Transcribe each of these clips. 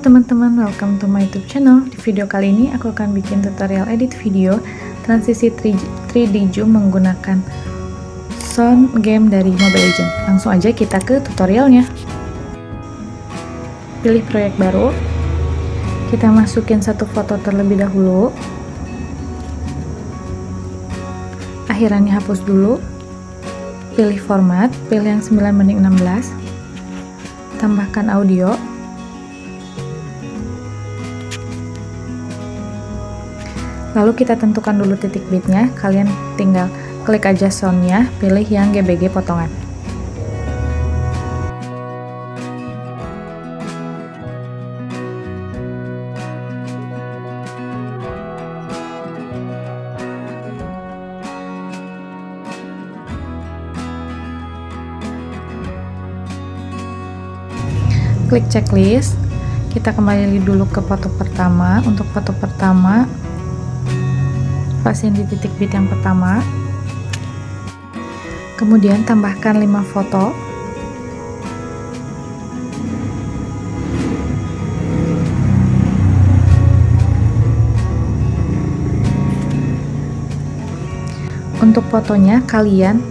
teman-teman, welcome to my YouTube channel. Di video kali ini aku akan bikin tutorial edit video transisi 3D zoom menggunakan sound game dari Mobile Legends. Langsung aja kita ke tutorialnya. Pilih proyek baru. Kita masukin satu foto terlebih dahulu. Akhirannya hapus dulu. Pilih format, pilih yang 9:16. Tambahkan audio. Lalu kita tentukan dulu titik bitnya, kalian tinggal klik aja soundnya, pilih yang GBG potongan. Klik checklist, kita kembali dulu ke foto pertama. Untuk foto pertama, pasin di titik bit yang pertama, kemudian tambahkan 5 foto, untuk fotonya kalian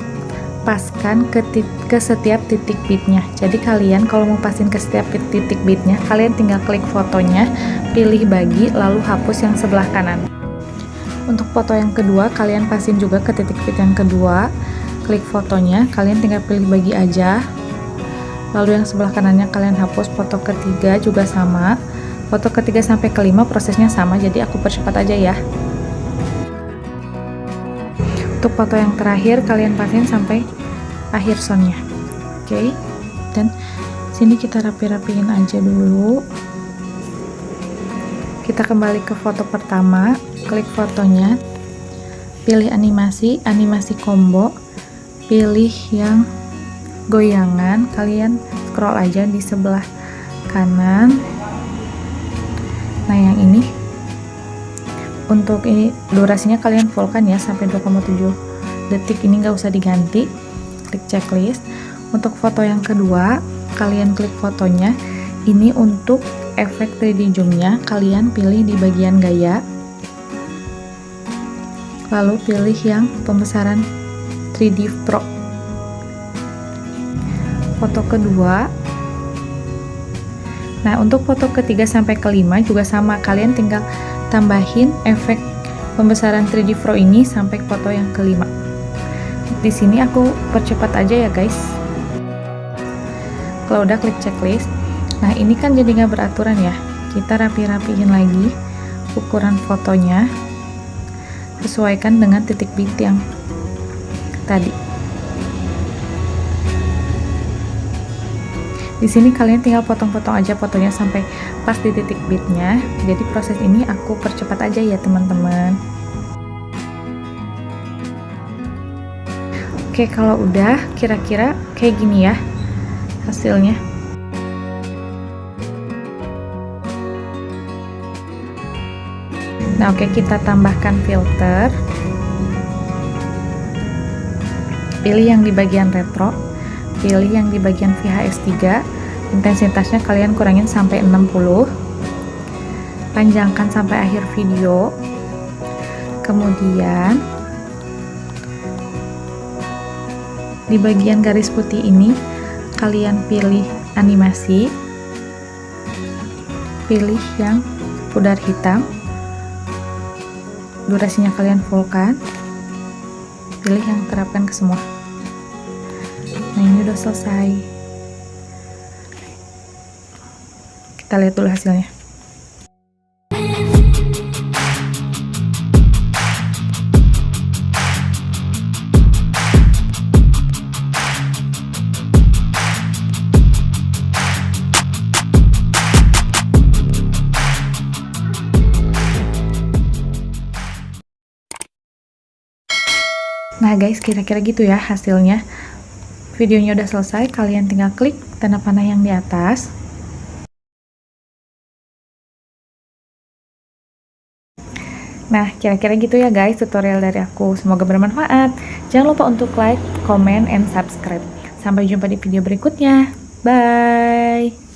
paskan ke setiap titik bitnya. Jadi kalian kalau mau pasin ke setiap titik bitnya, kalian tinggal klik fotonya, pilih bagi, lalu hapus yang sebelah kanan. Untuk foto yang kedua, kalian pasin juga ke titik bit yang kedua, klik fotonya, kalian tinggal pilih bagi aja, lalu yang sebelah kanannya kalian hapus. Foto ketiga juga sama, foto ketiga sampai kelima prosesnya sama, jadi aku percepat aja ya. Untuk foto yang terakhir, kalian pasin sampai akhir soundnya. Oke, dan sini kita rapi-rapiin aja dulu. Kita kembali ke foto pertama, klik fotonya, pilih animasi combo, pilih yang goyangan, kalian scroll aja di sebelah kanan. Nah yang ini, untuk ini durasinya kalian fullkan ya sampai 2,7 detik, ini nggak usah diganti. Klik checklist. Untuk foto yang kedua, kalian klik fotonya, ini untuk efek 3D zoomnya, kalian pilih di bagian gaya, lalu pilih yang pembesaran 3D Pro. Foto kedua, nah untuk foto ketiga sampai kelima juga sama, kalian tinggal tambahin efek pembesaran 3D Pro ini sampai foto yang kelima. Di sini aku percepat aja ya guys. Kalau udah, klik checklist. Nah ini kan jadi nggak beraturan ya, kita rapi-rapiin lagi ukuran fotonya, sesuaikan dengan titik bit yang tadi. Di sini kalian tinggal potong-potong aja fotonya sampai pas di titik bitnya. Jadi proses ini aku percepat aja ya teman-teman. Oke, kalau udah kira-kira kayak gini ya hasilnya. Nah oke, kita tambahkan filter, pilih yang di bagian retro, pilih yang di bagian VHS 3, intensitasnya kalian kurangin sampai 60, panjangkan sampai akhir video, kemudian di bagian garis putih ini kalian pilih animasi, pilih yang pudar hitam, durasinya kalian fullkan, pilih yang terapkan ke semua. Nah ini udah selesai, kita lihat dulu hasilnya. Nah guys, kira-kira gitu ya hasilnya. Videonya udah selesai, kalian tinggal klik tanda panah yang di atas. Nah, kira-kira gitu ya guys tutorial dari aku. Semoga bermanfaat. Jangan lupa untuk like, comment, and subscribe. Sampai jumpa di video berikutnya. Bye!